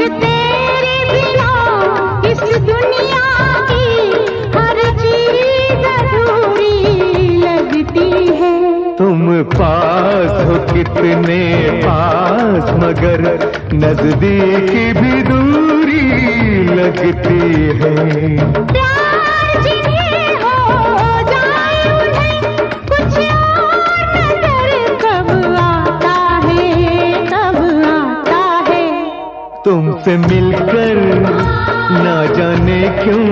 एक तेरे बिना इस दुनिया की हर चीज अधूरी लगती है। तुम पास हो कितने पास, मगर नजदीकी भी दूरी लगती है। प्यार जिन्हें हो जाए उन्हें कुछ और नजर कब आता है, कब आता है। तुमसे मिलकर ना जाने क्यों